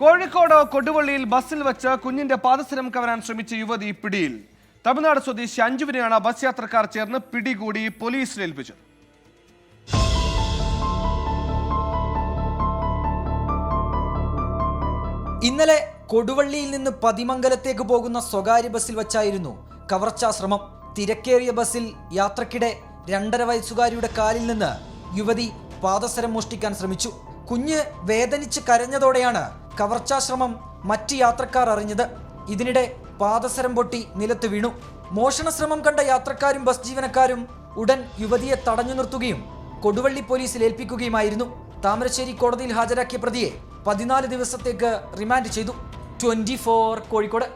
കോഴിക്കോട് കൊടുവള്ളിയിൽ ബസ്സിൽ വെച്ച് കുഞ്ഞിന്റെ പാദസരം കവരാൻ ശ്രമിച്ച യുവതി പിടിയിൽ. തമിഴ്നാട് സ്വദേശി അഞ്ജുവിനെയാണ് ബസ് യാത്രക്കാർ ചേർന്ന് പിടികൂടി പോലീസിൽ ഏൽപ്പിച്ചത്. ഇന്നലെ കൊടുവള്ളിയിൽ നിന്ന് പതിമംഗലത്തേക്ക് പോകുന്ന സ്വകാര്യ ബസ്സിൽ വച്ചായിരുന്നു കവർച്ചാശ്രമം. തിരക്കേറിയ ബസ്സിൽ യാത്രക്കിടെ 2.5 വയസ്സുകാരിയുടെ കാലിൽ നിന്ന് യുവതി പാദസരം മോഷ്ടിക്കാൻ ശ്രമിച്ചു. കുഞ്ഞ് വേദനിച്ച് കരഞ്ഞതോടെയാണ് കവർച്ചാശ്രമം മറ്റ് യാത്രക്കാർ അറിഞ്ഞത്. ഇതിനിടെ പാദസരം പൊട്ടി നിലത്ത് വീണു. മോഷണശ്രമം കണ്ട യാത്രക്കാരും ബസ് ജീവനക്കാരും ഉടൻ യുവതിയെ തടഞ്ഞു നിർത്തുകയും കൊടുവള്ളി പോലീസിൽ ഏൽപ്പിക്കുകയുമായിരുന്നു. താമരശ്ശേരി കോടതിയിൽ ഹാജരാക്കിയ പ്രതിയെ 14 ദിവസത്തേക്ക് റിമാൻഡ് ചെയ്തു. 24 കോഴിക്കോട്.